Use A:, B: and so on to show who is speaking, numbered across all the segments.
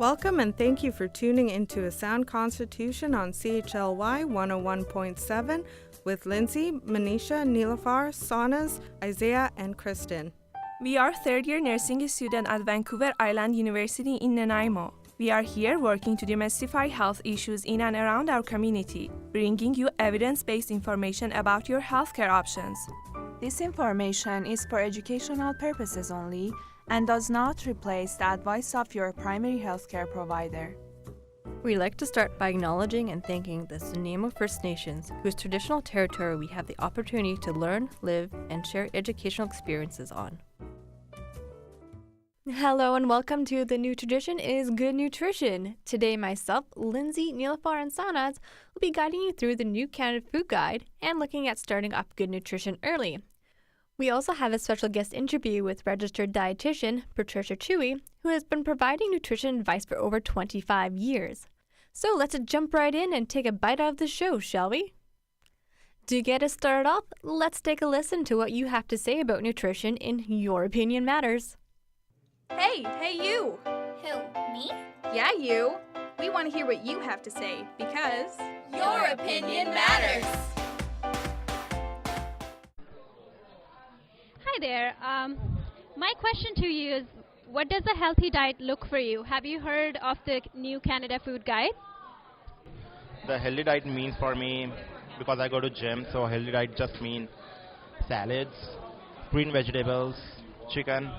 A: Welcome and thank you for tuning into A Sound Constitution on CHLY 101.7 with Lindsay, Manisha, Nilafar, Sanas, Isaiah, and Kristen.
B: We are third-year nursing student at Vancouver Island University in Nanaimo. We are here working to demystify health issues in and around our community, bringing you evidence-based information about your healthcare options.
C: This information is for educational purposes only and does not replace the advice of your primary healthcare provider.
D: We'd like to start by acknowledging and thanking the Nanaimo First Nations, whose traditional territory we have the opportunity to learn, live, and share educational experiences on. Hello and welcome to The New Tradition is Good Nutrition. Today myself, Lindsay, Nilafar, and Sanas will be guiding you through the New Canada Food Guide and looking at starting up good nutrition early. We also have a special guest interview with registered dietitian Patricia Chewy, who has been providing nutrition advice for over 25 years. So let's jump right in and take a bite out of the show, shall we? To get us started off, let's take a listen to what you have to say about nutrition in Your Opinion Matters.
E: Hey you!
F: Who, me?
E: Yeah, you! We want to hear what you have to say, because...
F: Your opinion matters!
G: Hi there. My question to you is, what does a healthy diet look for you? Have you heard of the New Canada Food Guide?
H: The healthy diet means for me, because I go to gym, so healthy diet just means salads, green vegetables, chicken,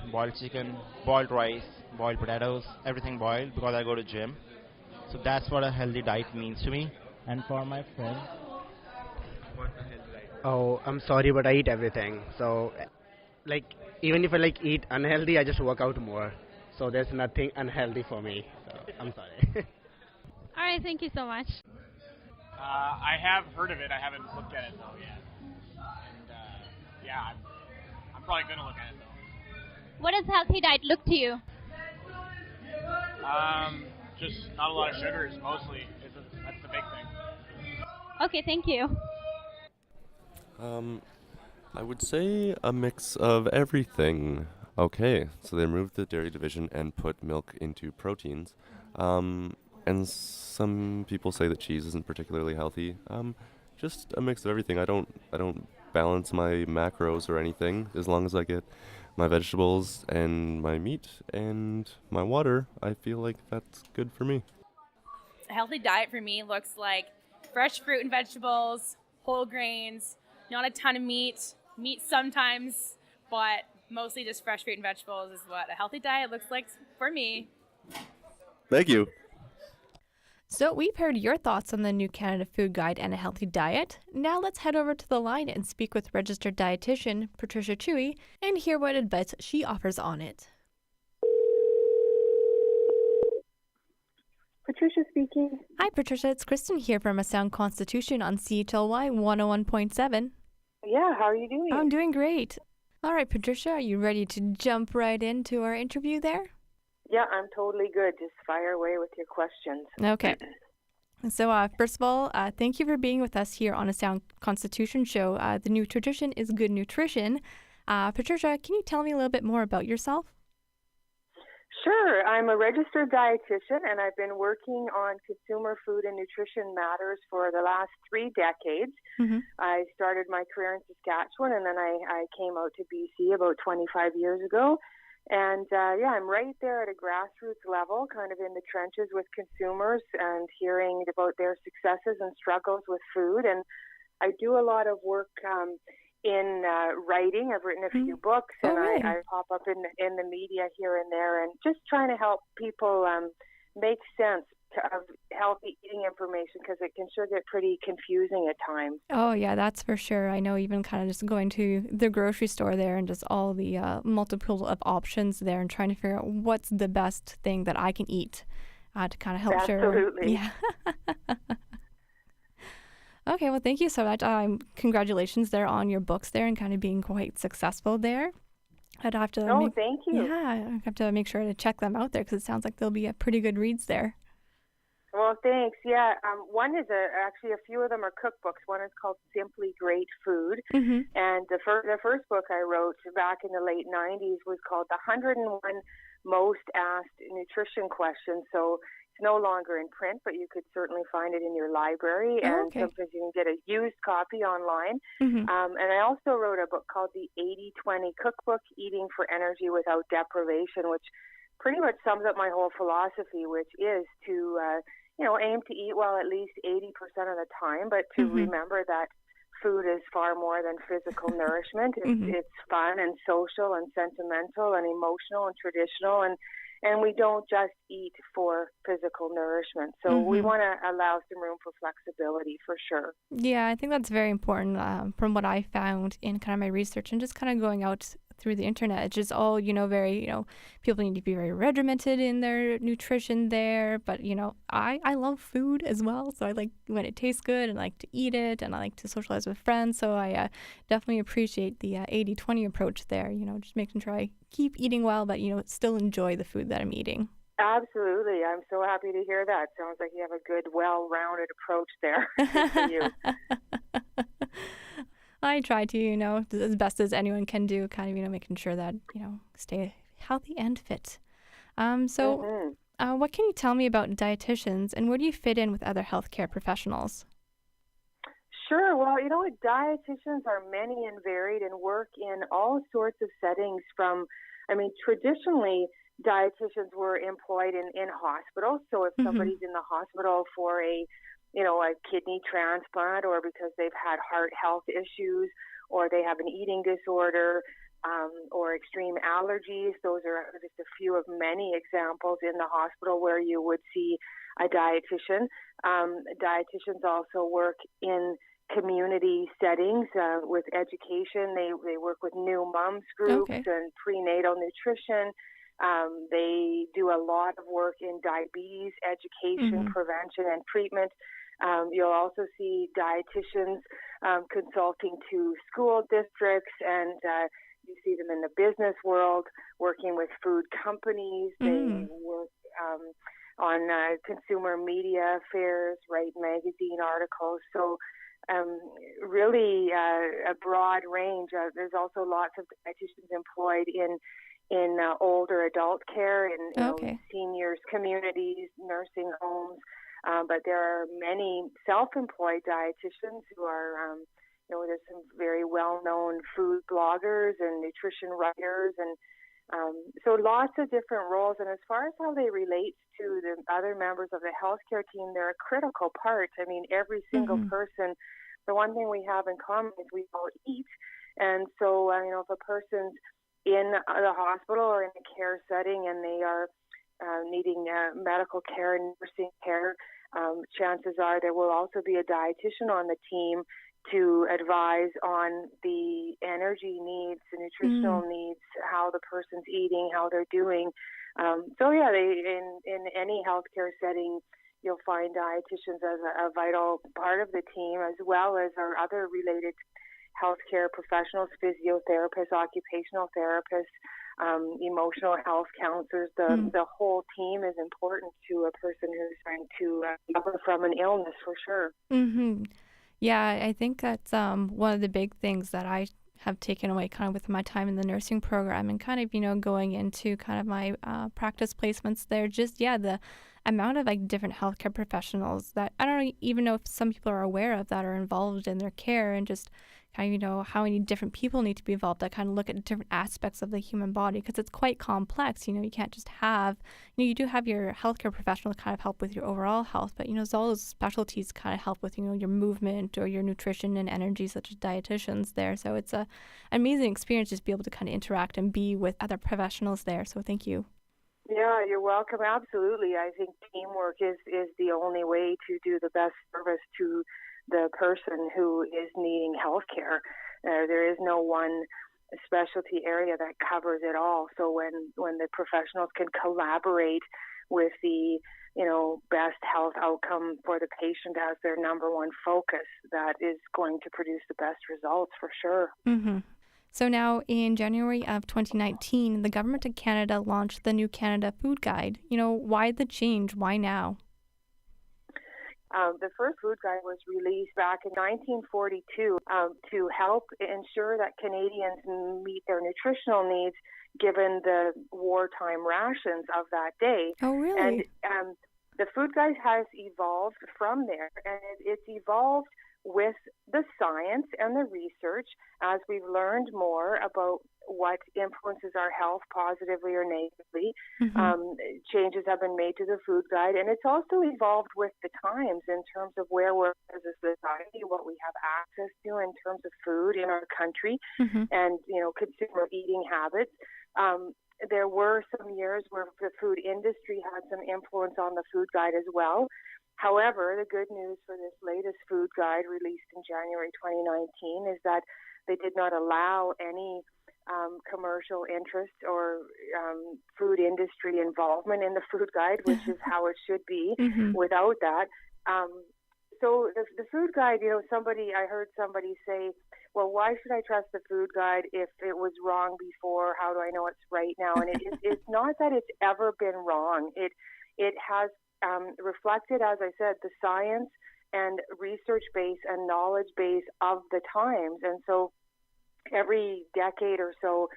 H: boiled rice, boiled potatoes, everything boiled because I go to gym. So that's what a healthy diet means to me. And for my friends, what's a healthy diet?
I: Oh, I'm sorry, but I eat everything. So, even if I eat unhealthy, I just work out more. So there's nothing unhealthy for me. So I'm sorry.
G: All right, thank you so much.
J: I have heard of it. I haven't looked at it though yet. And I'm probably gonna look at it though.
G: What does healthy diet look to you?
J: Just not a lot of sugars, mostly. That's the big thing.
G: Okay, thank you.
K: I would say a mix of everything. Okay, so they removed the dairy division and put milk into proteins. And some people say that cheese isn't particularly healthy. Just a mix of everything. I don't balance my macros or anything. As long as I get my vegetables and my meat and my water, I feel like that's good for me.
L: A healthy diet for me looks like fresh fruit and vegetables, whole grains, not a ton of meat sometimes, but mostly just fresh fruit and vegetables is what a healthy diet looks like for me.
K: Thank you.
D: So we've heard your thoughts on the New Canada Food Guide and a healthy diet. Now let's head over to the line and speak with registered dietitian Patricia Chewy and hear what advice she offers on it.
M: Patricia speaking.
D: Hi Patricia, it's Kristen here from A Sound Constitution on CHLY 101.7.
M: Yeah, how are you doing?
D: I'm doing great. All right, Patricia, are you ready to jump right into our interview there?
M: Yeah, I'm totally good. Just fire away with your questions.
D: Okay. So first of all, thank you for being with us here on A Sound Constitution show. The New Tradition is Good Nutrition. Patricia, can you tell me a little bit more about yourself?
M: Sure. I'm a registered dietitian, and I've been working on consumer food and nutrition matters for the last 3 decades. Mm-hmm. I started my career in Saskatchewan, and then I came out to BC about 25 years ago. And I'm right there at a grassroots level, kind of in the trenches with consumers and hearing about their successes and struggles with food. And I do a lot of work in writing. I've written a few books, and
D: really?
M: I pop up in the media here and there, and just trying to help people make sense of healthy eating information, because it can sure get pretty confusing at times.
D: Oh, yeah, that's for sure. I know, even kind of just going to the grocery store there and just all the multiple of options there and trying to figure out what's the best thing that I can eat to kind of help
M: Absolutely.
D: Yeah. Okay, well, thank you so much. Congratulations there on your books there and kind of being quite successful there. I'd have to
M: thank you.
D: Yeah, I have to make sure to check them out there because it sounds like they'll be pretty good reads there.
M: Well, thanks. Yeah, one is actually a few of them are cookbooks. One is called Simply Great Food, and the first book I wrote back in the late '90s was called The 101 Most Asked Nutrition Questions. So it's no longer in print, but you could certainly find it in your library, and sometimes you can get a used copy online. And I also wrote a book called The 80-20 Cookbook: Eating for Energy Without Deprivation, which pretty much sums up my whole philosophy, which is to aim to eat well at least 80% of the time, but to remember that food is far more than physical nourishment. It's fun and social and sentimental and emotional and traditional, and we don't just eat for physical nourishment. So we want to allow some room for flexibility for sure.
D: Yeah, I think that's very important from what I found in kind of my research and just kind of going out through the internet. It's just all, very, people need to be very regimented in their nutrition there. But, I love food as well. So I like when it tastes good and I like to eat it and I like to socialize with friends. So I definitely appreciate the 80-20 approach there, just making sure I keep eating well, but, still enjoy the food that I'm eating.
M: Absolutely. I'm so happy to hear that. Sounds like you have a good, well-rounded approach there. Good for you.
D: I try to, as best as anyone can do, kind of, making sure that, stay healthy and fit. What can you tell me about dietitians and where do you fit in with other healthcare professionals?
M: Sure. Well, dietitians are many and varied and work in all sorts of settings traditionally, dietitians were employed in hospitals. So if somebody's in the hospital for a kidney transplant or because they've had heart health issues or they have an eating disorder or extreme allergies, those are just a few of many examples in the hospital where you would see a dietitian. Dietitians also work in community settings with education. They work with new moms groups and prenatal nutrition. They do a lot of work in diabetes education, prevention, and treatment. You'll also see dietitians consulting to school districts, and you see them in the business world working with food companies. They work on consumer media affairs, write magazine articles. So really a broad range. There's also lots of dietitians employed in older adult care, in seniors communities, nursing homes. But there are many self-employed dietitians who are, there's some very well-known food bloggers and nutrition writers, and so lots of different roles. And as far as how they relate to the other members of the healthcare team, they're a critical part. Every single person, the one thing we have in common is we all eat. And so, if a person's in the hospital or in a care setting and they are needing medical care and nursing care, chances are there will also be a dietitian on the team to advise on the energy needs, the nutritional needs, how the person's eating, how they're doing. In any healthcare setting, you'll find dietitians as a vital part of the team, as well as our other related healthcare professionals, physiotherapists, occupational therapists, emotional health counselors. The whole team is important to a person who's trying to recover from an illness, for sure.
D: Yeah, I think that's one of the big things that I have taken away kind of with my time in the nursing program and kind of, going into kind of my practice placements there. Just, the amount of different healthcare professionals that I don't even know if some people are aware of that are involved in their care, and just kind of, how many different people need to be involved that kind of look at different aspects of the human body, because it's quite complex. You can't just have, you do have your healthcare professional kind of help with your overall health, but, as all those specialties kind of help with, your movement or your nutrition and energy, such as dietitians there. So it's an amazing experience just to be able to kind of interact and be with other professionals there. So thank you.
M: Yeah, you're welcome. Absolutely. I think teamwork is the only way to do the best service to the person who is needing health care. There is no one specialty area that covers it all. So when the professionals can collaborate with the best health outcome for the patient as their number one focus, that is going to produce the best results for sure.
D: So now in January of 2019, the Government of Canada launched the new Canada Food Guide. Why the change? Why now?
M: The first food guide was released back in 1942 to help ensure that Canadians meet their nutritional needs given the wartime rations of that day.
D: Oh, really?
M: And the food guide has evolved from there, and it's evolved with the science and the research as we've learned more about what influences our health positively or negatively. Changes have been made to the food guide, and it's also evolved with the times in terms of where we're as a society, what we have access to in terms of food in our country, and consumer eating habits. There were some years where the food industry had some influence on the food guide as well. However, the good news for this latest food guide released in January 2019 is that they did not allow any commercial interest or food industry involvement in the food guide, which is how it should be. Without that, so the food guide, I heard somebody say, well, why should I trust the food guide if it was wrong before? How do I know it's right now? And it's not that it's ever been wrong. It has reflected, as I said, the science and research base and knowledge base of the times. And so every decade or so,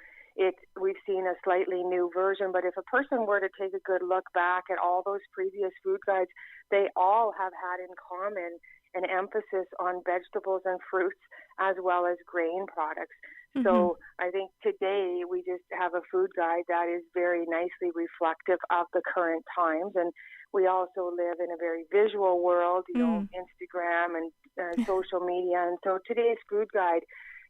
M: we've seen a slightly new version. But if a person were to take a good look back at all those previous food guides, they all have had in common an emphasis on vegetables and fruits as well as grain products. So I think today we just have a food guide that is very nicely reflective of the current times. And we also live in a very visual world, Instagram and social media. And so today's food guide,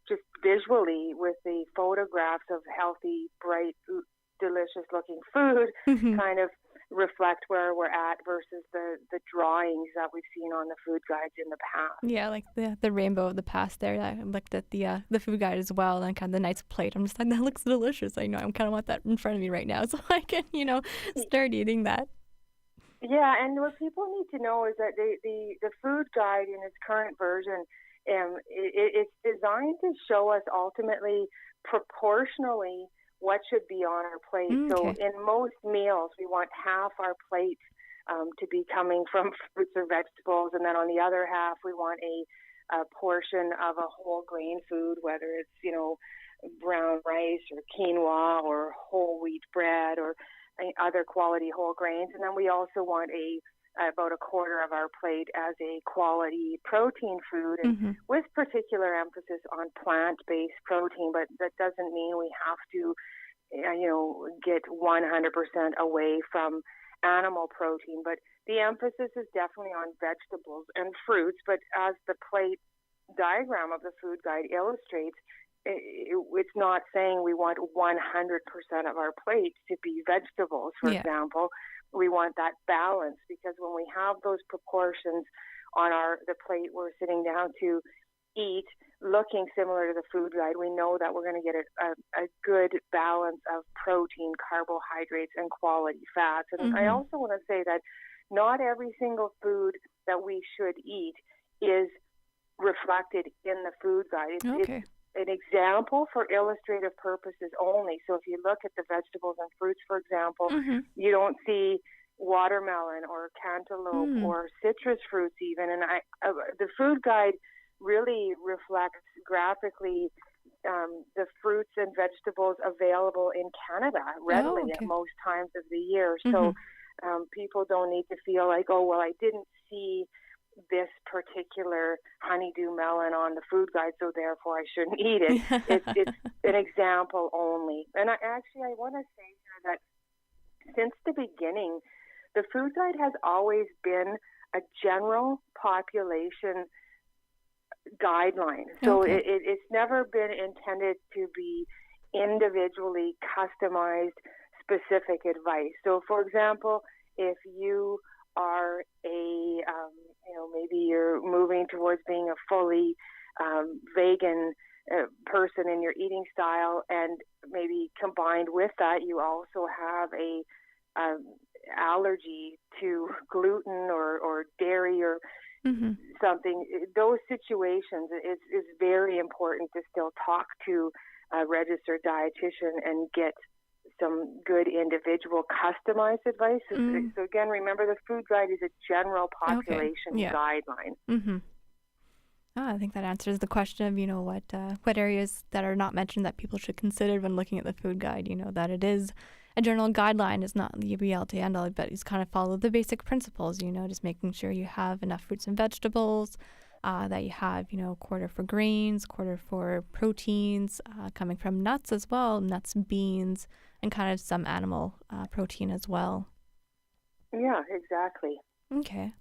M: just visually with the photographs of healthy, bright, delicious looking food, kind of reflect where we're at versus the drawings that we've seen on the food guides in the past.
D: Yeah, like the rainbow of the past there. I looked at the food guide as well, and kind of the nice plate. I'm just like, that looks delicious. I know I kind of want that in front of me right now, so I can start eating that.
M: Yeah, and what people need to know is that the food guide in its current version, it's designed to show us ultimately proportionally what should be on our plate. So in most meals, we want half our plate to be coming from fruits or vegetables, and then on the other half, we want a portion of a whole grain food, whether it's brown rice or quinoa or whole wheat bread or other quality whole grains, and then we also want about a quarter of our plate as a quality protein food, and with particular emphasis on plant-based protein. But that doesn't mean we have to, get 100% away from animal protein. But the emphasis is definitely on vegetables and fruits. But as the plate diagram of the food guide illustrates, it's not saying we want 100% of our plate to be vegetables, for example. We want that balance, because when we have those proportions on the plate we're sitting down to eat, looking similar to the food guide, we know that we're going to get a good balance of protein, carbohydrates, and quality fats. And I also want to say that not every single food that we should eat is reflected in the food guide. It's an example for illustrative purposes only. So if you look at the vegetables and fruits, for example, you don't see watermelon or cantaloupe or citrus fruits even. And the food guide really reflects graphically the fruits and vegetables available in Canada readily at most times of the year. So people don't need to feel like, oh, well, I didn't see this particular honeydew melon on the food guide, so therefore I shouldn't eat it. It's an example only. And I want to say here that since the beginning, the food guide has always been a general population guideline. So it's never been intended to be individually customized specific advice. So for example, if you are maybe you're moving towards being a fully vegan person in your eating style, and maybe combined with that, you also have a allergy to gluten or dairy or something. Those situations, is very important to still talk to a registered dietitian and get some good individual customized advice. So again, remember the food guide is a general population guideline.
D: Mm-hmm. I think that answers the question of, what areas that are not mentioned that people should consider when looking at the food guide, that it is a general guideline, is not the be all to end all, but it's kind of follow the basic principles, just making sure you have enough fruits and vegetables, that you have, quarter for grains, quarter for proteins, coming from nuts as well, nuts, beans, and kind of some animal protein as well.
M: Yeah, exactly.
D: Okay.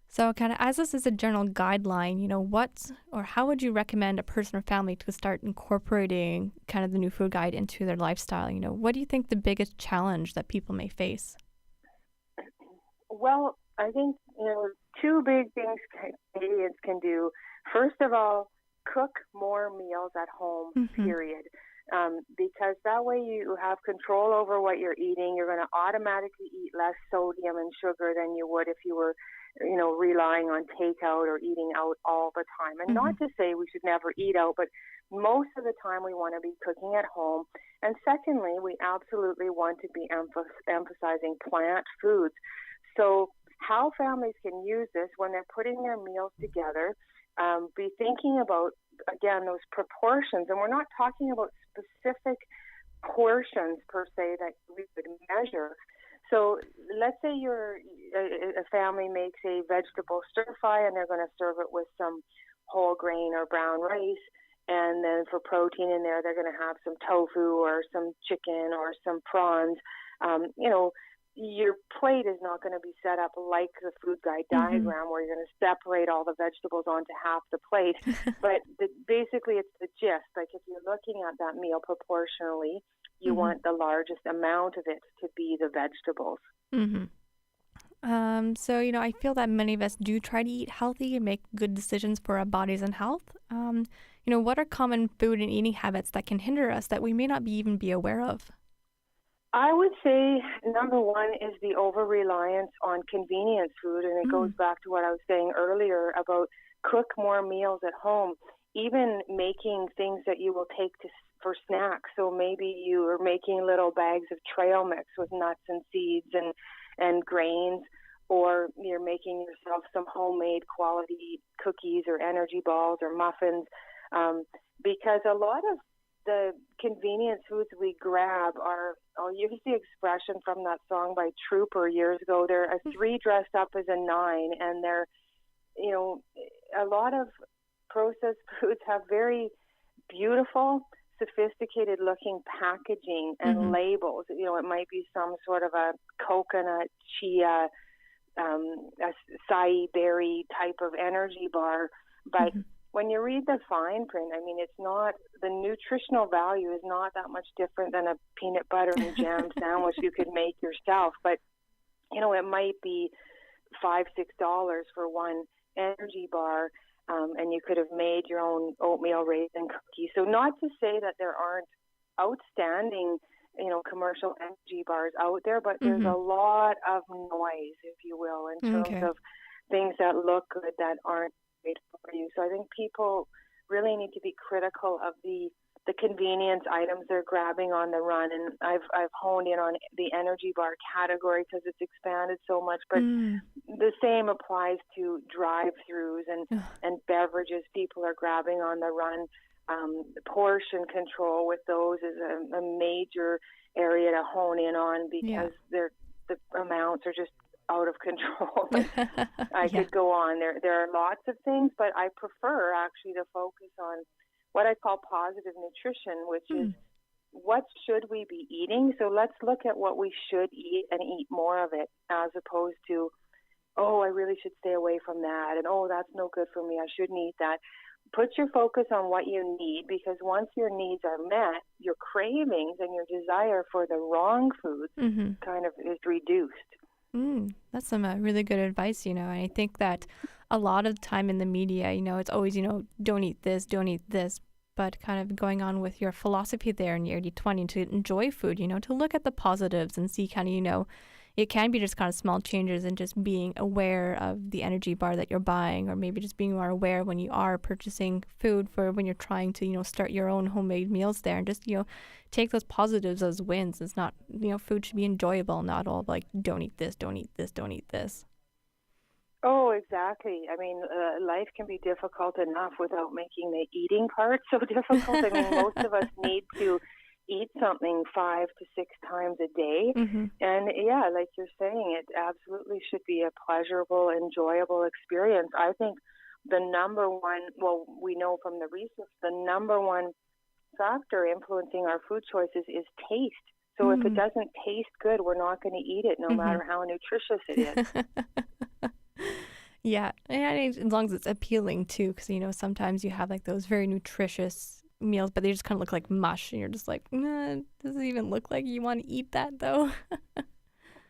D: So kind of as this is a general guideline, what or how would you recommend a person or family to start incorporating kind of the new food guide into their lifestyle? What do you think the biggest challenge that people may face?
M: Well, I think, two big things Canadians can do. First of all, cook more meals at home, period. Because that way you have control over what you're eating. You're going to automatically eat less sodium and sugar than you would if you were relying on takeout or eating out all the time. And not to say we should never eat out, but most of the time we want to be cooking at home. And secondly, we absolutely want to be emphasizing plant foods. So how families can use this when they're putting their meals together, be thinking about, again, those proportions. And we're not talking about specific portions per se that we would measure. So let's say a family makes a vegetable stir fry and they're going to serve it with some whole grain or brown rice. And then for protein in there, they're going to have some tofu or some chicken or some prawns. Your plate is not going to be set up like the food guide diagram where you're going to separate all the vegetables onto half the plate. But basically, it's the gist. Like if you're looking at that meal proportionally, you want the largest amount of it to be the vegetables.
D: So, I feel that many of us do try to eat healthy and make good decisions for our bodies and health. What are common food and eating habits that can hinder us that we may not even be aware of?
M: I would say number one is the over-reliance on convenience food, and it goes back to what I was saying earlier about cook more meals at home, even making things that you will take for snacks. So maybe you are making little bags of trail mix with nuts and seeds and grains, or you're making yourself some homemade quality cookies or energy balls or muffins, because a lot of the convenience foods we grab are, I'll use the expression from that song by Trooper years ago, they're a 3 dressed up as a 9, and they're, a lot of processed foods have very beautiful, sophisticated looking packaging and labels. It might be some sort of a coconut, chia, acai berry type of energy bar, but when you read the fine print, it's not, the nutritional value is not that much different than a peanut butter and jam sandwich you could make yourself. But, it might be $5-6 for one energy bar, and you could have made your own oatmeal raisin cookie. So not to say that there aren't outstanding, commercial energy bars out there, but there's a lot of noise, if you will, in terms of things that look good that aren't great for you. So I think people really need to be critical of the convenience items they're grabbing on the run. And I've honed in on the energy bar category because it's expanded so much, but the same applies to drive-throughs and beverages people are grabbing on the run. Portion control with those is a major area to hone in on because the amounts are just out of control. I could go on. There are lots of things, but I prefer actually to focus on what I call positive nutrition, which is what should we be eating? So let's look at what we should eat and eat more of it, as opposed to, oh, I really should stay away from that, and oh, that's no good for me, I shouldn't eat that. Put your focus on what you need, because once your needs are met, your cravings and your desire for the wrong foods kind of is reduced.
D: That's some really good advice, and I think that a lot of the time in the media, it's always, don't eat this, but kind of going on with your philosophy there in your 80-20 to enjoy food, to look at the positives and see kind of, it can be just kind of small changes and just being aware of the energy bar that you're buying, or maybe just being more aware when you are purchasing food for when you're trying to, start your own homemade meals there, and just, take those positives as wins. It's not, food should be enjoyable, not all like, don't eat this, don't eat this, don't eat this.
M: Oh, exactly. I mean, life can be difficult enough without making the eating part so difficult. I mean, most of us need to eat something 5 to 6 times a day.
D: Mm-hmm.
M: And yeah, like you're saying, it absolutely should be a pleasurable, enjoyable experience. I think the number one, well, we know from the research, the number one factor influencing our food choices is taste. So if it doesn't taste good, we're not going to eat it, no matter how nutritious it is.
D: Yeah, and as long as it's appealing too, because sometimes you have like those very nutritious meals, but they just kind of look like mush, and you're just like, nah, does it even look like you want to eat that though?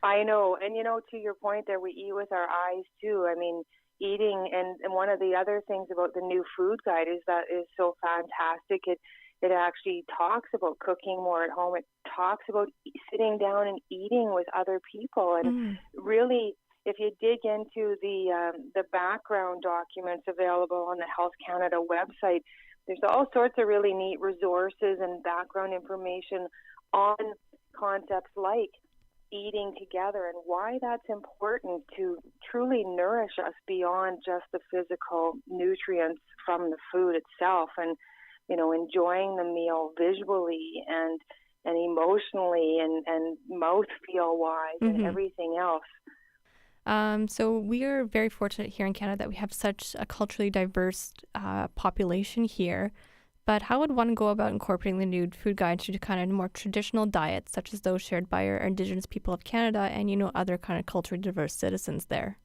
M: I know, and to your point there, we eat with our eyes too. I mean, eating, and one of the other things about the new food guide is that is so fantastic. It actually talks about cooking more at home. It talks about sitting down and eating with other people, and really, if you dig into the background documents available on the Health Canada website, there's all sorts of really neat resources and background information on concepts like eating together and why that's important to truly nourish us beyond just the physical nutrients from the food itself, and enjoying the meal visually and emotionally and mouthfeel wise and everything else.
D: So we are very fortunate here in Canada that we have such a culturally diverse population here. But how would one go about incorporating the new food guide to kind of more traditional diets, such as those shared by our Indigenous people of Canada and, other kind of culturally diverse citizens there?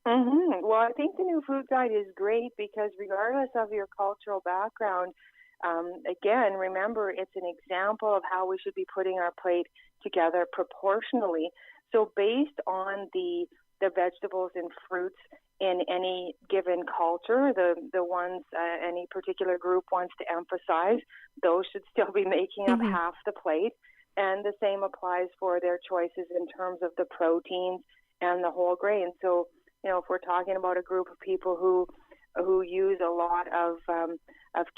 M: Well, I think the new food guide is great because regardless of your cultural background, again, remember, it's an example of how we should be putting our plate together proportionally. So based on the vegetables and fruits in any given culture, the ones any particular group wants to emphasize, those should still be making up half the plate. And the same applies for their choices in terms of the proteins and the whole grain. So, if we're talking about a group of people who use a lot of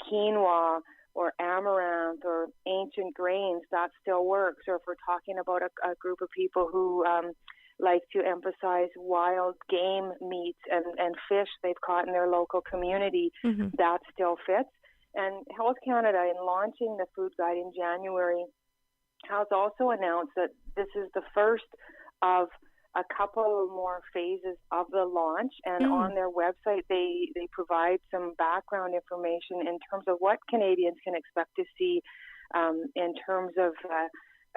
M: quinoa or amaranth or ancient grains, that still works. Or if we're talking about a group of people who like to emphasize wild game meats and fish they've caught in their local community, that still fits. And Health Canada, in launching the food guide in January, has also announced that this is the first of a couple more phases of the launch, and on their website they provide some background information in terms of what Canadians can expect to see in terms of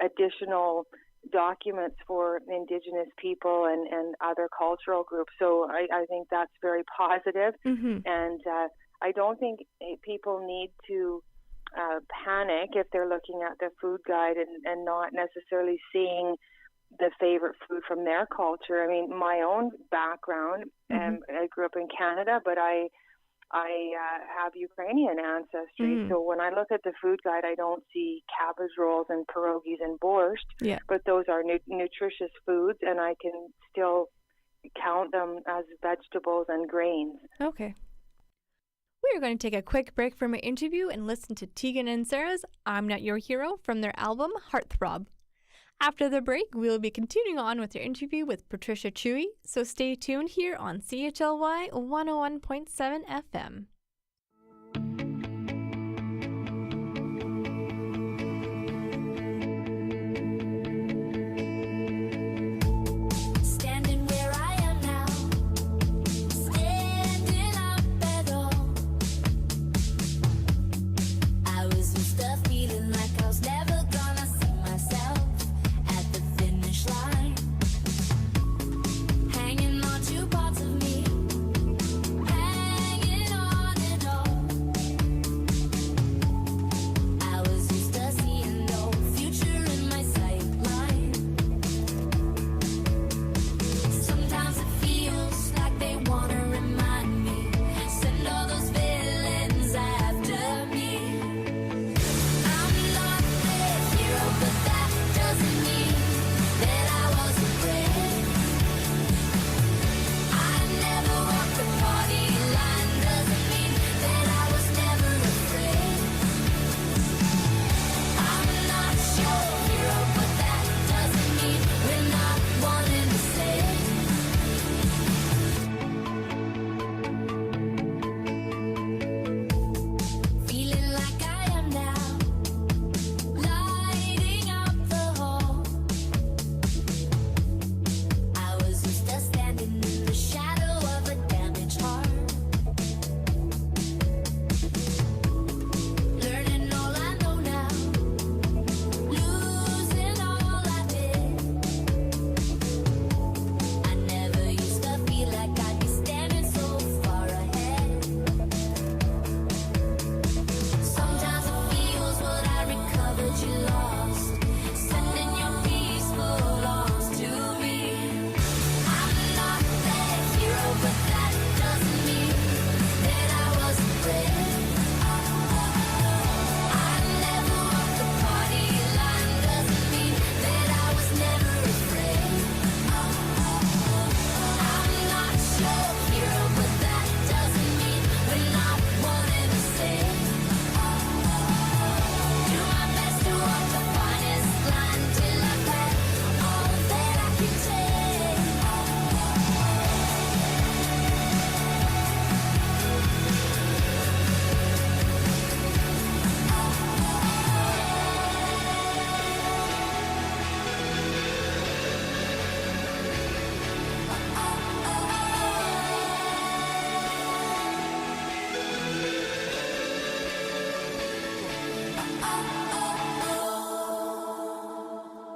M: additional documents for Indigenous people and other cultural groups. So I think that's very positive. And I don't think people need to panic if they're looking at the food guide and not necessarily seeing the favorite food from their culture. I mean, my own background, I grew up in Canada, but I have Ukrainian ancestry. So when I look at the food guide, I don't see cabbage rolls and pierogies and borscht, but those are nutritious foods, and I can still count them as vegetables and grains.
D: Okay. We are going to take a quick break from our interview and listen to Tegan and Sarah's I'm Not Your Hero from their album Heartthrob. After the break, we will be continuing on with our interview with Patricia Chewy, so stay tuned here on CHLY 101.7 FM.
N: Hanging on to parts of me, hanging on.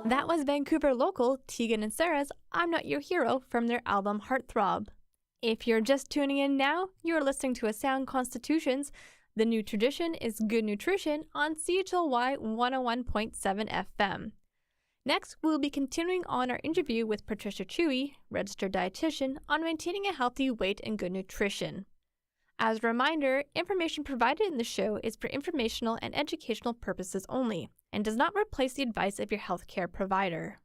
D: That was Vancouver local Tegan and Sarah's I'm Not Your Hero from their album Heartthrob. If you're just tuning in now, you're listening to A Sound Constitutions. The new tradition is Good Nutrition on CHLY 101.7 FM. Next, we'll be continuing on our interview with Patricia Chewy, registered dietitian, on maintaining a healthy weight and good nutrition. As a reminder, information provided in the show is for informational and educational purposes only and does not replace the advice of your healthcare provider.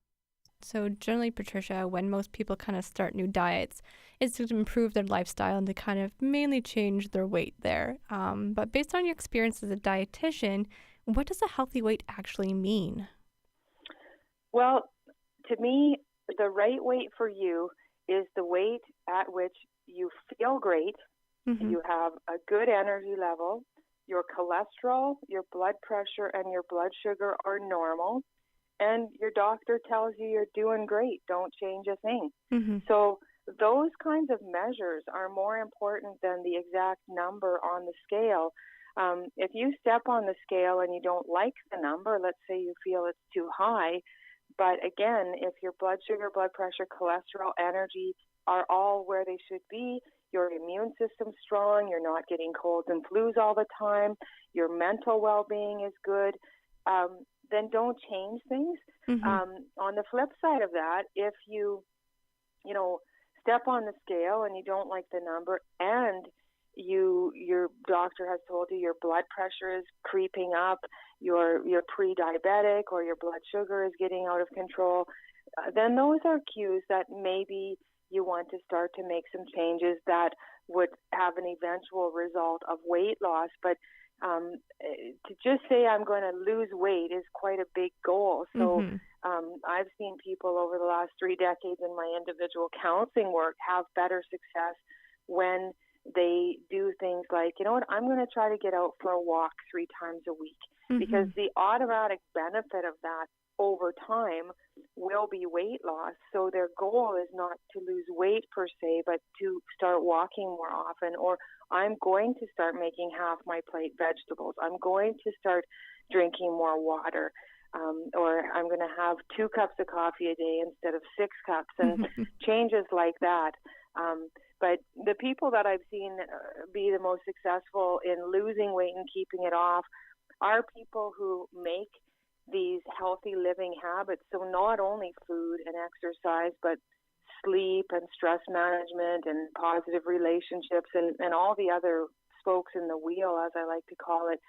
D: So generally, Patricia, when most people kind of start new diets, it's to improve their lifestyle and to kind of mainly change their weight there. But based on your experience as a dietitian, what does a healthy weight actually mean?
M: Well, to me, the right weight for you is the weight at which you feel great, you have a good energy level, your cholesterol, your blood pressure, and your blood sugar are normal, and your doctor tells you you're doing great, don't change a thing. So those kinds of measures are more important than the exact number on the scale. If you step on the scale and you don't like the number, let's say you feel it's too high, but again, if your blood sugar, blood pressure, cholesterol, energy are all where they should be, your immune system's strong, you're not getting colds and flus all the time, your mental well-being is good, then don't change things. On the flip side of that, if you step on the scale and you don't like the number and your doctor has told you your blood pressure is creeping up, you're pre-diabetic or your blood sugar is getting out of control, then those are cues that maybe you want to start to make some changes that would have an eventual result of weight loss. But to just say I'm going to lose weight is quite a big goal. So I've seen people over the last 3 decades in my individual counseling work have better success when they do things like, you know what, I'm going to try to get out for a walk 3 times a week, because the automatic benefit of that over time will be weight loss. So their goal is not to lose weight per se, but to start walking more often, or I'm going to start making half my plate vegetables. I'm going to start drinking more water. Or I'm going to have 2 cups of coffee a day instead of 6 cups, and changes like that. But the people that I've seen be the most successful in losing weight and keeping it off are people who make these healthy living habits. So not only food and exercise, but sleep and stress management and positive relationships and all the other spokes in the wheel, as I like to call it.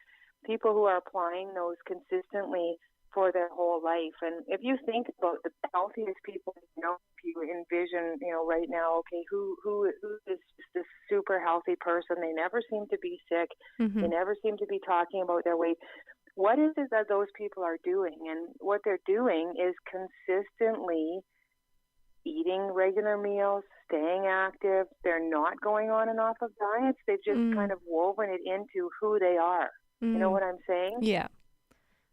M: People who are applying those consistently for their whole life. And if you think about the healthiest people, if you envision, right now, okay, who is this super healthy person? They never seem to be sick. They never seem to be talking about their weight. What is it that those people are doing? And what they're doing is consistently eating regular meals, staying active. They're not going on and off of diets. They've just kind of woven it into who they are. You know what I'm saying?
D: Yeah.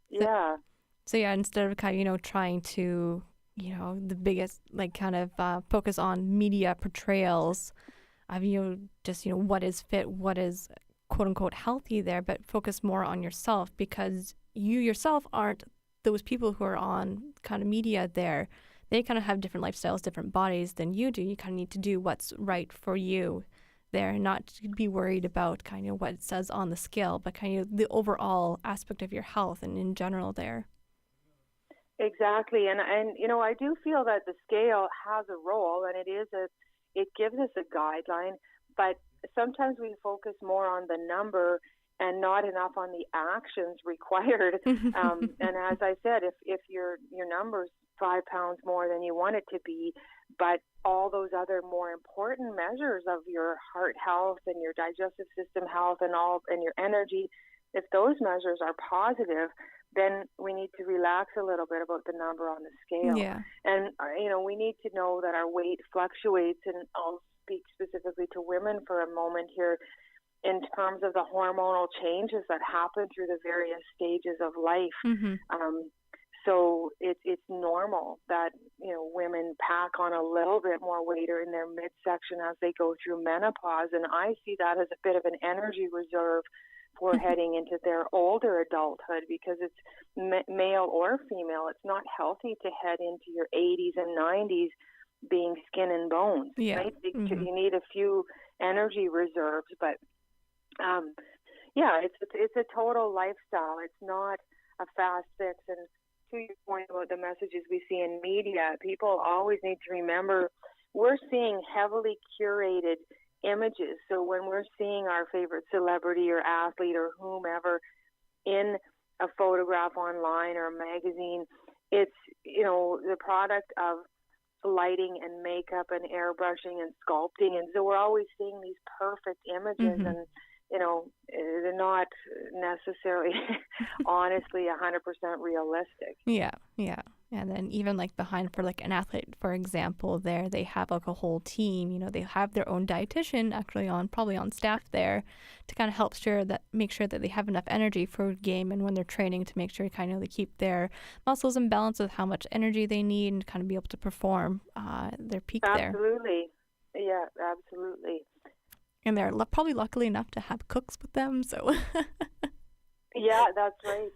M: Yeah.
D: So yeah, instead of kind of, trying to, the biggest, focus on media portrayals of, just, what is fit, what is quote unquote healthy there, but focus more on yourself, because you yourself aren't those people who are on kind of media there. They kind of have different lifestyles, different bodies than you do. You kind of need to do what's right for you there, and not to be worried about kind of what it says on the scale, but kind of the overall aspect of your health and in general there.
M: Exactly, and I do feel that the scale has a role, and it gives us a guideline, but sometimes we focus more on the number and not enough on the actions required. And as I said, if your number's 5 pounds more than you want it to be, but all those other more important measures of your heart health and your digestive system health and your energy, if those measures are positive, then we need to relax a little bit about the number on the scale.
D: Yeah.
M: And, we need to know that our weight fluctuates, and I'll speak specifically to women for a moment here in terms of the hormonal changes that happen through the various stages of life. So it's normal that, women pack on a little bit more weight or in their midsection as they go through menopause. And I see that as a bit of an energy reserve for heading into their older adulthood, because it's male or female. It's not healthy to head into your 80s and 90s being skin and bones. Right? You need a few energy reserves, but it's a total lifestyle. It's not a fast fix. And to your point about the messages we see in media, people always need to remember we're seeing heavily curated images. So when we're seeing our favorite celebrity or athlete or whomever in a photograph online or a magazine, it's, the product of lighting and makeup and airbrushing and sculpting. And so we're always seeing these perfect images and, they're not necessarily honestly 100% realistic.
D: Yeah. And then even like behind for like an athlete, for example, they have like a whole team, they have their own dietitian actually probably on staff there to kind of help make sure that they have enough energy for a game and when they're training to make sure kind of they keep their muscles in balance with how much energy they need and kind of be able to perform their peak there.
M: Absolutely. Yeah, absolutely.
D: And they're probably luckily enough to have cooks with them, so.
M: Yeah, that's right.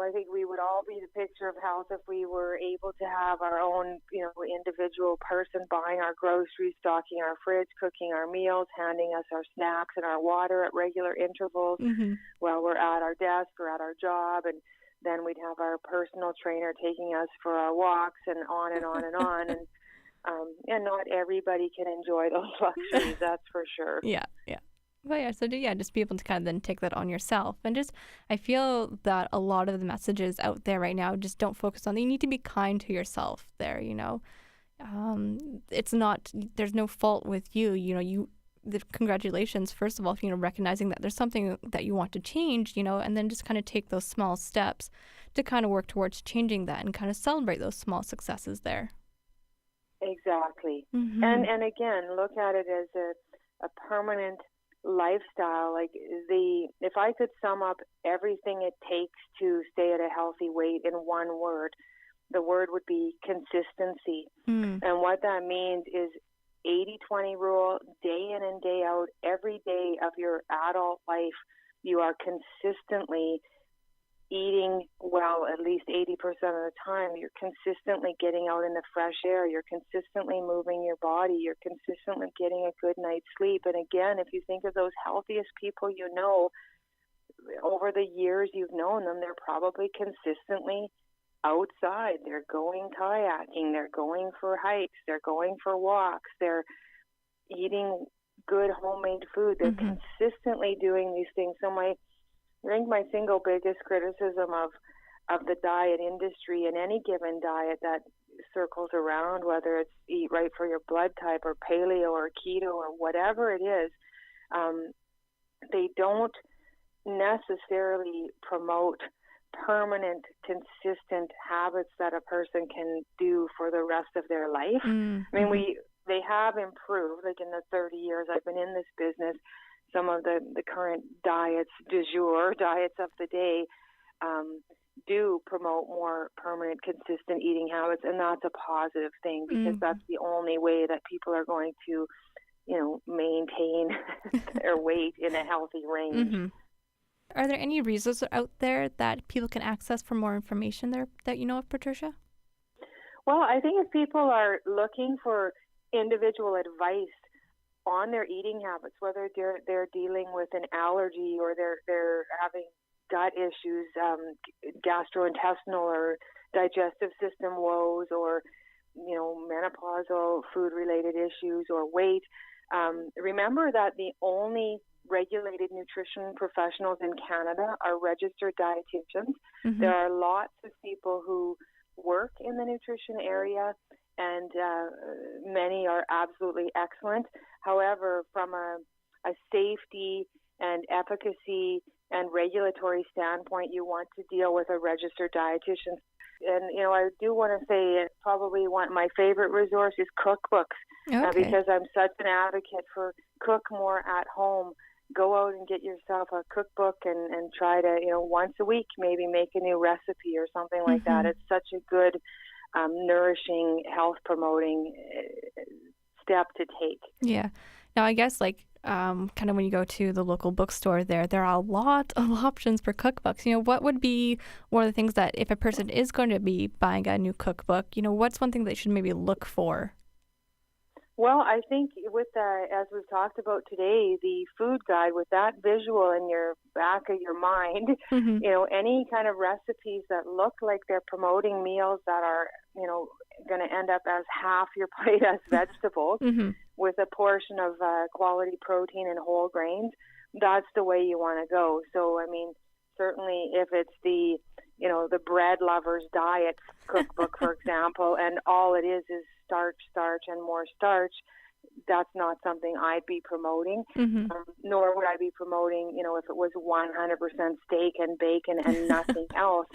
M: I think we would all be the picture of health if we were able to have our own, individual person buying our groceries, stocking our fridge, cooking our meals, handing us our snacks and our water at regular intervals while we're at our desk or at our job. And then we'd have our personal trainer taking us for our walks and on and on and on. And not everybody can enjoy those luxuries, that's for sure.
D: Yeah. But just be able to kind of then take that on yourself. And I feel that a lot of the messages out there right now just don't focus on that. You need to be kind to yourself there, It's not, there's no fault with you, congratulations, first of all, recognizing that there's something that you want to change, and then just kind of take those small steps to kind of work towards changing that and kind of celebrate those small successes there.
M: Exactly. And again, look at it as a permanent lifestyle. Like if I could sum up everything it takes to stay at a healthy weight in one word, the word would be consistency. And what that means is 80-20 rule, day in and day out, every day of your adult life, you are consistently eating well at least 80% of the time. You're consistently getting out in the fresh air. You're consistently moving your body. You're consistently getting a good night's sleep. And again, if you think of those healthiest people over the years you've known them, they're probably consistently outside. They're going kayaking. They're going for hikes. They're going for walks. They're eating good homemade food. They're consistently doing these things. So I think my single biggest criticism of the diet industry and any given diet that circles around, whether it's eat right for your blood type or paleo or keto or whatever it is, they don't necessarily promote permanent, consistent habits that a person can do for the rest of their life. I mean, they have improved, like in the 30 years I've been in this business. Some of the current diets du jour, diets of the day, do promote more permanent, consistent eating habits, and that's a positive thing because that's the only way that people are going to, maintain their weight in a healthy range.
D: Are there any resources out there that people can access for more information there that you know of, Patricia?
M: Well, I think if people are looking for individual advice on their eating habits, whether they're dealing with an allergy or they're having gut issues, gastrointestinal or digestive system woes, or menopausal food-related issues or weight, remember that the only regulated nutrition professionals in Canada are registered dietitians. There are lots of people who work in the nutrition area, and many are absolutely excellent. However, from a safety and efficacy and regulatory standpoint, you want to deal with a registered dietitian. And, I do want to say probably my favorite resource is cookbooks, because I'm such an advocate for cook more at home. Go out and get yourself a cookbook and try to, once a week, maybe make a new recipe or something like that. It's such a good, nourishing, health-promoting step to take.
D: Yeah. Now, I guess, kind of when you go to the local bookstore there are a lot of options for cookbooks. What would be one of the things that if a person is going to be buying a new cookbook, what's one thing they should maybe look for?
M: Well, I think with as we've talked about today, the food guide, with that visual in your back of your mind, any kind of recipes that look like they're promoting meals that are, going to end up as half your plate as vegetables with a portion of quality protein and whole grains, that's the way you want to go. So, I mean, certainly if it's the bread lover's diet cookbook, for example, and all it is starch, and more starch, that's not something I'd be promoting, nor would I be promoting, if it was 100% steak and bacon and nothing else.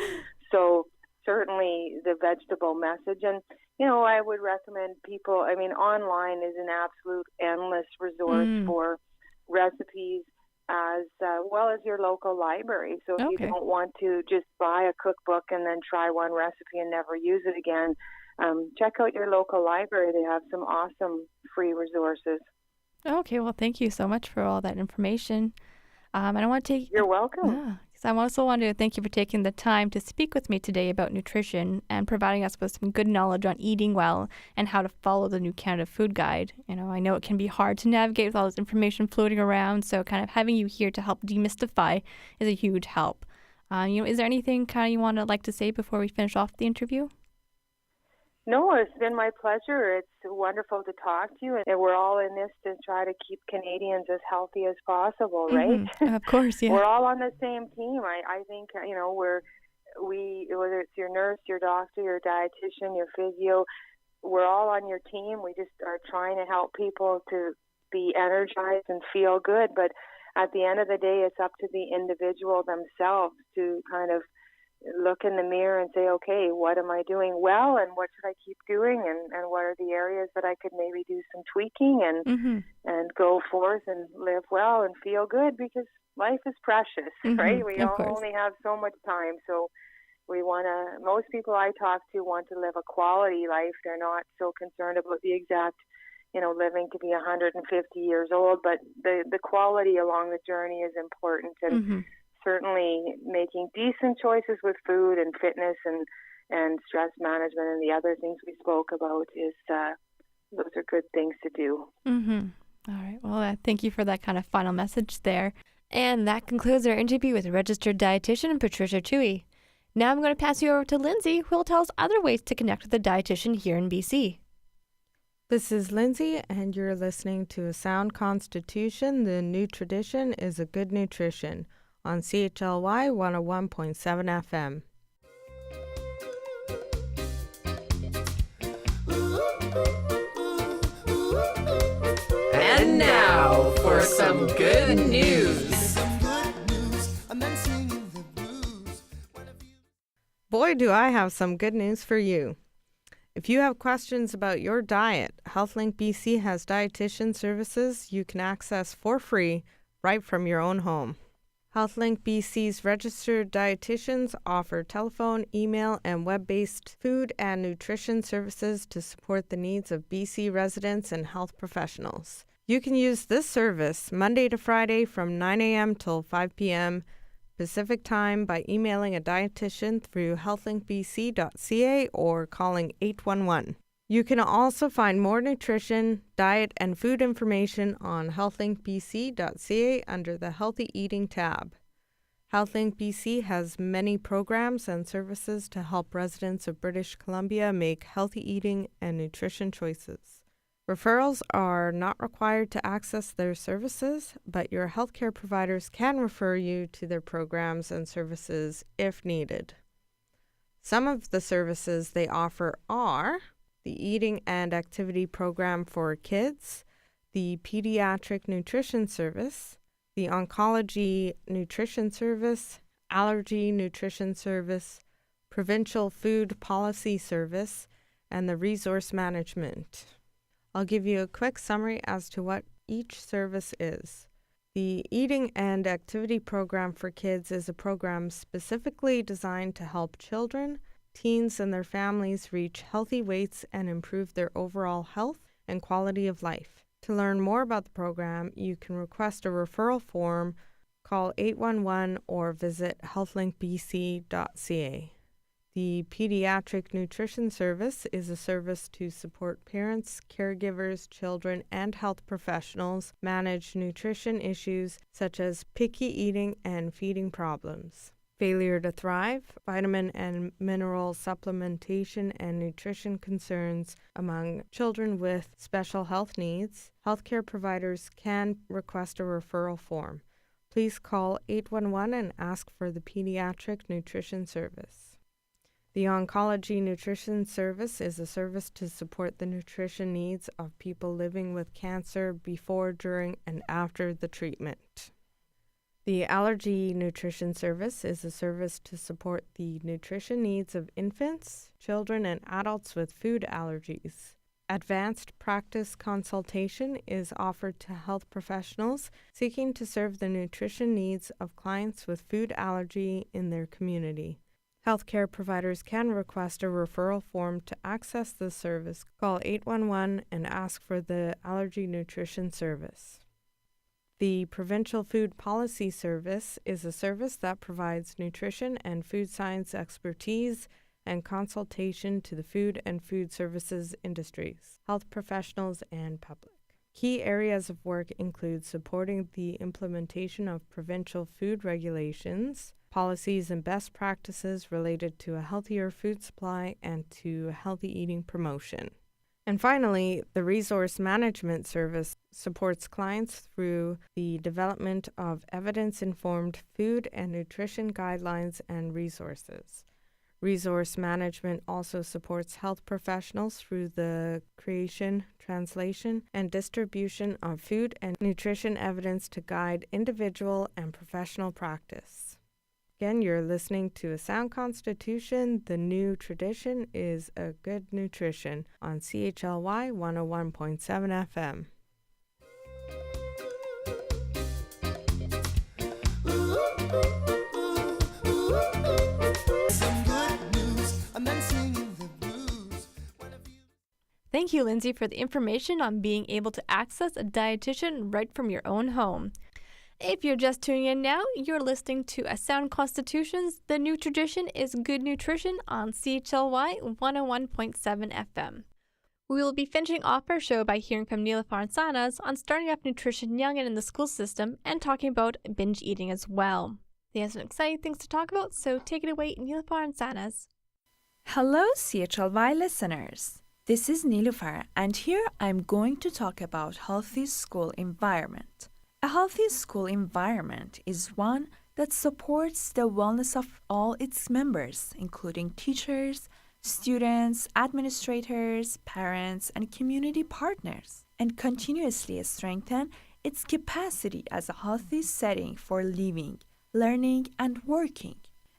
M: So certainly the vegetable message. And, I would recommend people, online is an absolute endless resource for recipes as well as your local library. So if you don't want to just buy a cookbook and then try one recipe and never use it again, check out your local library. They have some awesome free resources.
D: Okay, well, thank you so much for all that information. And I want to take...
M: You're welcome.
D: Yeah, I also want to thank you for taking the time to speak with me today about nutrition and providing us with some good knowledge on eating well and how to follow the new Canada Food Guide. I know it can be hard to navigate with all this information floating around, so kind of having you here to help demystify is a huge help. Is there anything kind of you want to say before we finish off the interview?
M: No, it's been my pleasure. It's wonderful to talk to you, and we're all in this to try to keep Canadians as healthy as possible, right?
D: Of course, yeah.
M: We're all on the same team. I think, whether it's your nurse, your doctor, your dietitian, your physio, we're all on your team. We just are trying to help people to be energized and feel good, but at the end of the day, it's up to the individual themselves to kind of look in the mirror and say, okay, what am I doing well, and what should I keep doing, and what are the areas that I could maybe do some tweaking and go forth and live well and feel good, because life is precious, right? We only have so much time, so most people I talk to want to live a quality life. They're not so concerned about the exact, living to be 150 years old, but the quality along the journey is important, and certainly making decent choices with food and fitness and stress management and the other things we spoke about is those are good things to do.
D: All right. Well, thank you for that kind of final message there. And that concludes our interview with registered dietitian Patricia Toohey. Now I'm going to pass you over to Lindsay, who will tell us other ways to connect with a dietitian here in BC.
A: This is Lindsay, and you're listening to A Sound Constitution. The new tradition is a good nutrition on CHLY 101.7 FM.
N: And now for some good news.
A: Boy, do I have some good news for you. If you have questions about your diet, HealthLink BC has dietitian services you can access for free right from your own home. HealthLink BC's registered dietitians offer telephone, email, and web-based food and nutrition services to support the needs of BC residents and health professionals. You can use this service Monday to Friday from 9 a.m. till 5 p.m. Pacific Time by emailing a dietitian through healthlinkbc.ca or calling 811. You can also find more nutrition, diet, and food information on healthlinkbc.ca under the Healthy Eating tab. HealthLink BC has many programs and services to help residents of British Columbia make healthy eating and nutrition choices. Referrals are not required to access their services, but your healthcare providers can refer you to their programs and services if needed. Some of the services they offer are the Eating and Activity Program for Kids, the Pediatric Nutrition Service, the Oncology Nutrition Service, Allergy Nutrition Service, Provincial Food Policy Service, and the Resource Management. I'll give you a quick summary as to what each service is. The Eating and Activity Program for Kids is a program specifically designed to help children, teens, and their families reach healthy weights and improve their overall health and quality of life. To learn more about the program, you can request a referral form, call 811, or visit healthlinkbc.ca. The Pediatric Nutrition Service is a service to support parents, caregivers, children, and health professionals manage nutrition issues such as picky eating and feeding problems. Failure to thrive, vitamin and mineral supplementation and nutrition concerns among children with special health needs, healthcare providers can request a referral form. Please call 811 and ask for the Pediatric Nutrition Service. The Oncology Nutrition Service is a service to support the nutrition needs of people living with cancer before, during, and after the treatment. The Allergy Nutrition Service is a service to support the nutrition needs of infants, children, and adults with food allergies. Advanced practice consultation is offered to health professionals seeking to serve the nutrition needs of clients with food allergy in their community. Healthcare providers can request a referral form to access the service. Call 811 and ask for the Allergy Nutrition Service. The Provincial Food Policy Service is a service that provides nutrition and food science expertise and consultation to the food and food services industries, health professionals, and public. Key areas of work include supporting the implementation of provincial food regulations, policies and best practices related to a healthier food supply and to healthy eating promotion. And finally, the Resource Management Service supports clients through the development of evidence-informed food and nutrition guidelines and resources. Resource management also supports health professionals through the creation, translation, and distribution of food and nutrition evidence to guide individual and professional practice. Again, you're listening to A Sound Constitution. The new tradition is a good nutrition on CHLY 101.7 FM.
D: Thank you, Lindsay, for the information on being able to access a dietitian right from your own home. If you're just tuning in now, you're listening to A Sound Constitutions. The new tradition is Good Nutrition on CHLY 101.7 FM. We will be finishing off our show by hearing from Nilüfer and Sanaz on starting up nutrition young and in the school system and talking about binge eating as well. They have some exciting things to talk about, so take it away, Nilüfer and Sanaz.
C: Hello, CHLY listeners. This is Nilüfer, and here I'm going to talk about healthy school environment. A healthy school environment is one that supports the wellness of all its members, including teachers, students, administrators, parents, and community partners, and continuously strengthen its capacity as a healthy setting for living, learning, and working.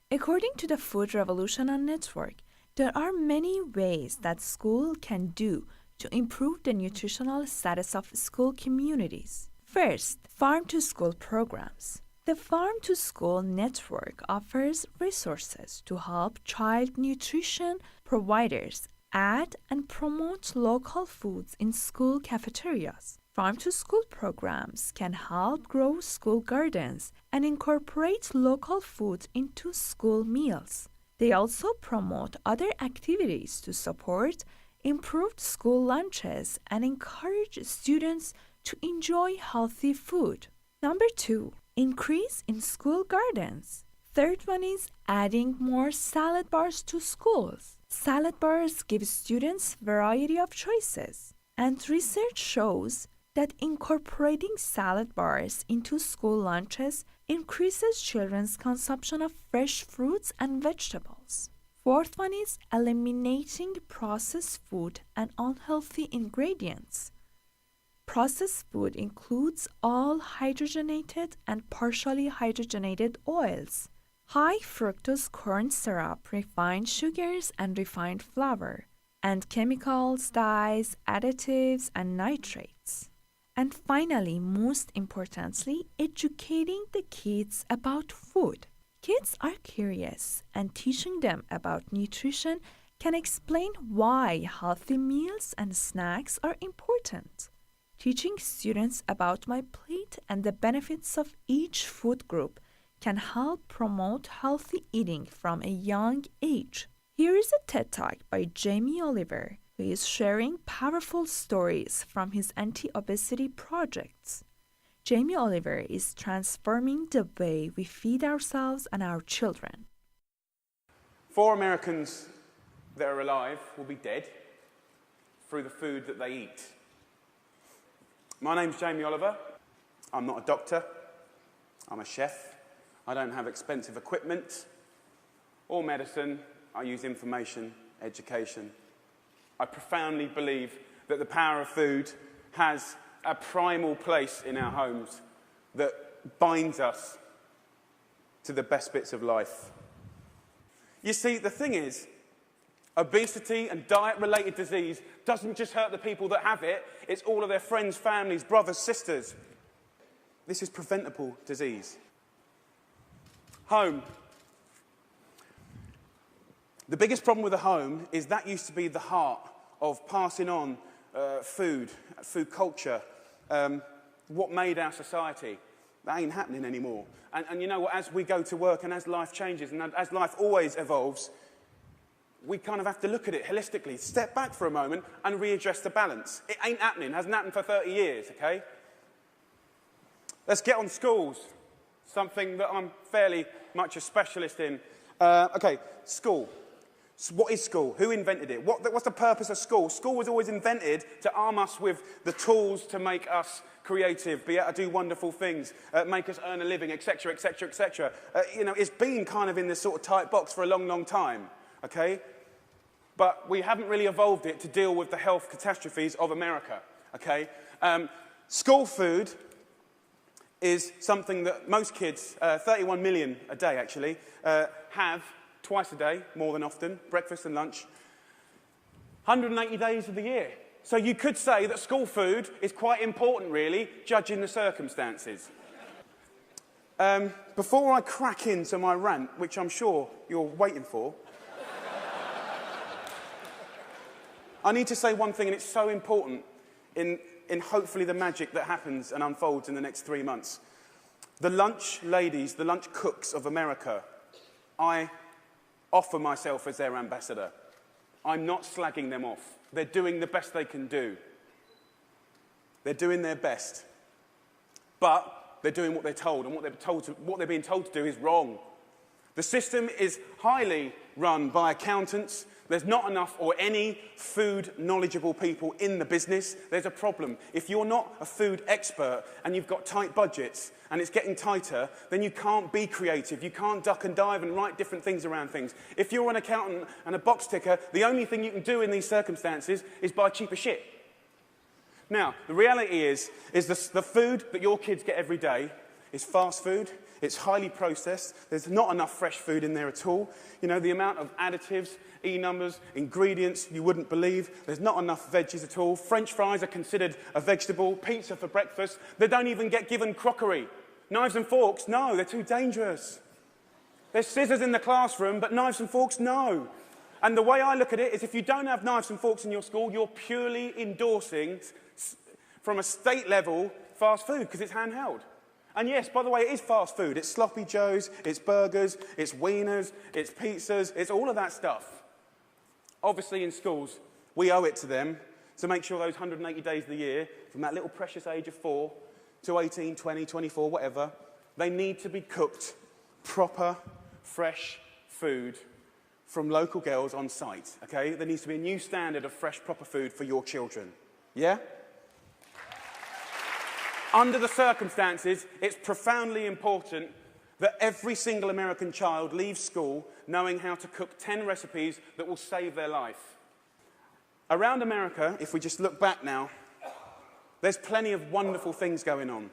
C: According to the Food Revolution Network, there are many ways that school can do to improve the nutritional status of school communities. First, farm-to-school programs. The Farm-to-School Network offers resources to help child nutrition providers add and promote local foods in school cafeterias. Farm-to-school programs can help grow school gardens and incorporate local food into school meals. They also promote other activities to support improved school lunches and encourage students to enjoy healthy food. Number 2, increase in school gardens. Third one is adding more salad bars to schools. Salad bars give students variety of choices, and research shows that incorporating salad bars into school lunches increases children's consumption of fresh fruits and vegetables. Fourth one is eliminating processed food and unhealthy ingredients. Processed food includes all hydrogenated and partially hydrogenated oils, high fructose corn syrup, refined sugars and refined flour, and chemicals, dyes, additives, and nitrates. And finally, most importantly, educating the kids about food. Kids are curious, and teaching them about nutrition can explain why healthy meals and snacks are important. Teaching students about my plate and the benefits of each food group can help promote healthy eating from a young age. Here is a TED Talk by Jamie Oliver, who is sharing powerful stories from his anti-obesity projects. Jamie Oliver is transforming the way we feed ourselves and our children.
O: 4 Americans that are alive will be dead through the food that they eat. My name's Jamie Oliver. I'm not a doctor. I'm a chef. I don't have expensive equipment or medicine. I use information, education. I profoundly believe that the power of food has a primal place in our homes that binds us to the best bits of life. You see, the thing is, obesity and diet-related disease doesn't just hurt the people that have it, it's all of their friends, families, brothers, sisters. This is preventable disease. Home. The biggest problem with the home is that used to be the heart of passing on food culture, what made our society. That ain't happening anymore. And you know what, as we go to work and as life changes and as life always evolves, we kind of have to look at it holistically, step back for a moment and readdress the balance. It ain't happening, hasn't happened for 30 years, okay? Let's get on schools, something that I'm fairly much a specialist in. Okay, school. So what is school? Who invented it? What's the purpose of school? School was always invented to arm us with the tools to make us creative, be able to do wonderful things, make us earn a living, etc., etc., etc. You know, it's been kind of in this sort of tight box for a long, long time, okay? But we haven't really evolved it to deal with the health catastrophes of America, okay? School food is something that most kids, 31 million a day actually, have twice a day, more than often, breakfast and lunch, 180 days of the year. So you could say that school food is quite important, really, judging the circumstances. Before I crack into my rant, which I'm sure you're waiting for, I need to say one thing, and it's so important in hopefully the magic that happens and unfolds in the next 3 months. The lunch ladies, the lunch cooks of America, I offer myself as their ambassador. I'm not slagging them off. They're doing the best they can do. They're doing their best. But they're doing what they're told, and what they're being told to do is wrong. The system is highly run by accountants. There's not enough or any food knowledgeable people in the business. There's a problem. If you're not a food expert and you've got tight budgets and it's getting tighter, then you can't be creative. You can't duck and dive and write different things around things. If you're an accountant and a box ticker, the only thing you can do in these circumstances is buy cheaper shit. Now, the reality is the food that your kids get every day is fast food. It's highly processed. There's not enough fresh food in there at all. You know, the amount of additives, E-numbers, ingredients you wouldn't believe. There's not enough veggies at all. French fries are considered a vegetable. Pizza for breakfast. They don't even get given crockery. Knives and forks, no, they're too dangerous. There's scissors in the classroom, but knives and forks, no. And the way I look at it is if you don't have knives and forks in your school, you're purely endorsing, from a state level, fast food, because it's handheld. And yes, by the way, it is fast food. It's sloppy joes, it's burgers, it's wieners, it's pizzas, it's all of that stuff. Obviously, in schools, we owe it to them to make sure those 180 days of the year, from that little precious age of 4 to 18, 20, 24, whatever, they need to be cooked proper, fresh food from local girls on site, okay? There needs to be a new standard of fresh, proper food for your children. Yeah? Under the circumstances, it's profoundly important that every single American child leaves school knowing how to cook 10 recipes that will save their life. Around America, if we just look back now, there's plenty of wonderful things going on.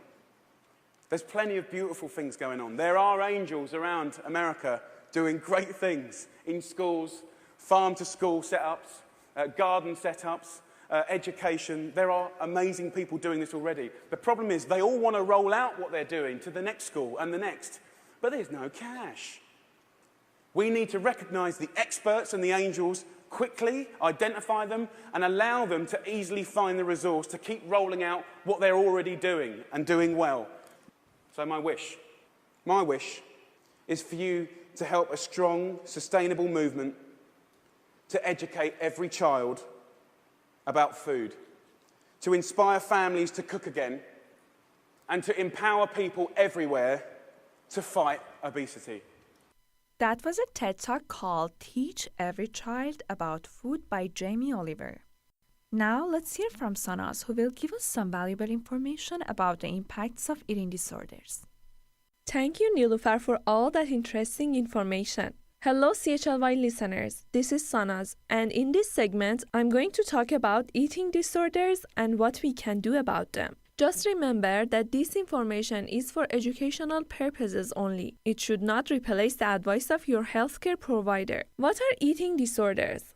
O: There's plenty of beautiful things going on. There are angels around America doing great things in schools, farm-to-school setups, garden setups, education. There are amazing people doing this already. The problem is they all want to roll out what they're doing to the next school and the next, but there's no cash. We need to recognize the experts and the angels quickly, identify them, and allow them to easily find the resource to keep rolling out what they're already doing and doing well. So my wish is for you to help a strong, sustainable movement to educate every child about food, to inspire families to cook again, and to empower people everywhere to fight obesity.
C: That was a TED Talk called Teach Every Child About Food by Jamie Oliver. Now let's hear from Sanaz, who will give us some valuable information about the impacts of eating disorders.
B: Thank you, Nilufar, for all that interesting information. Hello, CHLY listeners. This is Sanaz, and in this segment, I'm going to talk about eating disorders and what we can do about them. Just remember that this information is for educational purposes only. It should not replace the advice of your healthcare provider. What are eating disorders?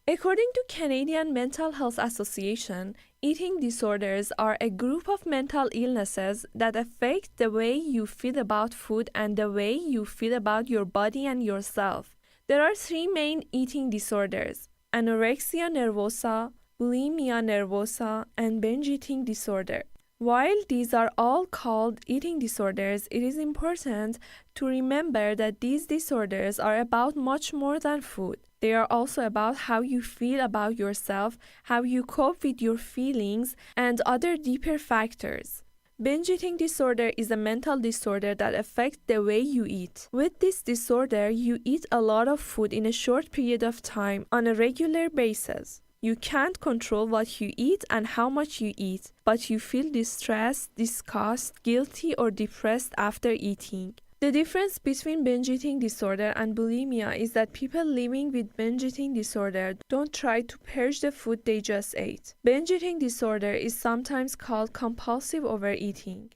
B: According to Canadian Mental Health Association, eating disorders are a group of mental illnesses that affect the way you feel about food and the way you feel about your body and yourself. There are 3 main eating disorders: anorexia nervosa, bulimia nervosa, and binge eating disorder. While these are all called eating disorders, it is important to remember that these disorders are about much more than food. They are also about how you feel about yourself, how you cope with your feelings, and other deeper factors. Binge eating disorder is a mental disorder that affects the way you eat. With this disorder, you eat a lot of food in a short period of time on a regular basis. You can't control what you eat and how much you eat, but you feel distressed, disgust, guilty, or depressed after eating. The difference between binge eating disorder and bulimia is that people living with binge eating disorder don't try to purge the food they just ate. Binge eating disorder is sometimes called compulsive overeating.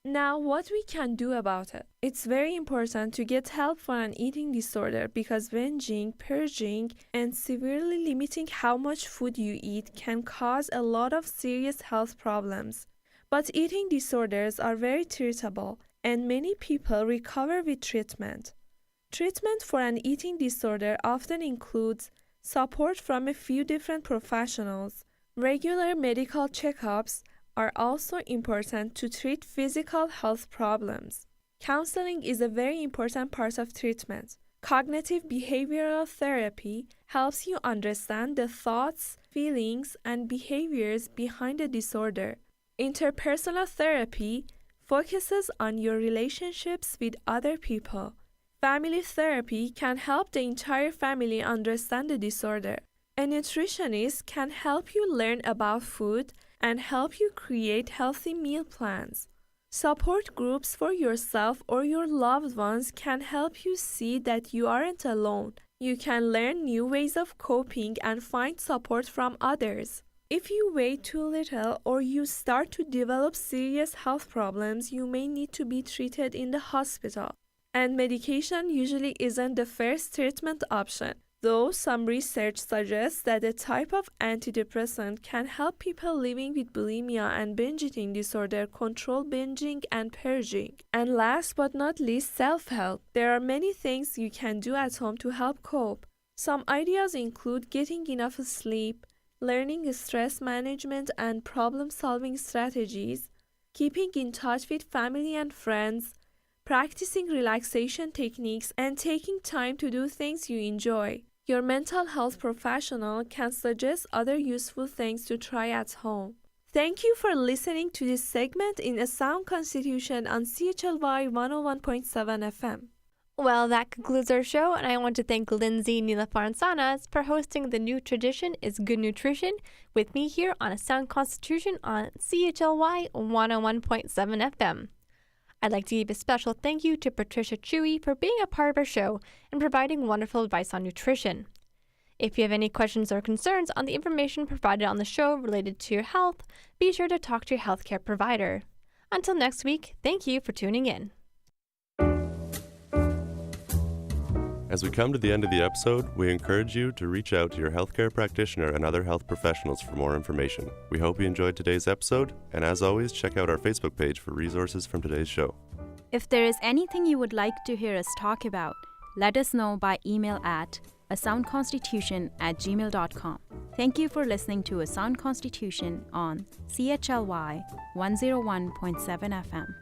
B: Now, what we can do about it? It's very important to get help for an eating disorder because binging, purging, and severely limiting how much food you eat can cause a lot of serious health problems. But eating disorders are very treatable, and many people recover with treatment. Treatment for an eating disorder often includes support from a few different professionals. Regular medical checkups are also important to treat physical health problems. Counseling is a very important part of treatment. Cognitive behavioral therapy helps you understand the thoughts, feelings, and behaviors behind the disorder. Interpersonal therapy focuses on your relationships with other people. Family therapy can help the entire family understand the disorder. A nutritionist can help you learn about food and help you create healthy meal plans. Support groups for yourself or your loved ones can help you see that you aren't alone. You can learn new ways of coping and find support from others. If you weigh too little or you start to develop serious health problems, you may need to be treated in the hospital. And medication usually isn't the first treatment option, though some research suggests that a type of antidepressant can help people living with bulimia and binge eating disorder control binging and purging. And last but not least, self-help. There are many things you can do at home to help cope. Some ideas include getting enough sleep, learning stress management and problem-solving strategies, keeping in touch with family and friends, practicing relaxation techniques, and taking time to do things you enjoy. Your mental health professional can suggest other useful things to try at home. Thank you for listening to this segment in A Sound Constitution on CHLY 101.7 FM.
D: Well, that concludes our show, and I want to thank Lindsay, Nilufar, and Sanaz for hosting the new tradition is Good Nutrition with me here on A Sound Constitution on CHLY 101.7 FM. I'd like to give a special thank you to Patricia Chewy for being a part of our show and providing wonderful advice on nutrition. If you have any questions or concerns on the information provided on the show related to your health, be sure to talk to your healthcare provider. Until next week, thank you for tuning in.
K: As we come to the end of the episode, we encourage you to reach out to your healthcare practitioner and other health professionals for more information. We hope you enjoyed today's episode, and as always, check out our Facebook page for resources from today's show.
P: If there is anything you would like to hear us talk about, let us know by email at asoundconstitution@gmail.com. Thank you for listening to A Sound Constitution on CHLY 101.7 FM.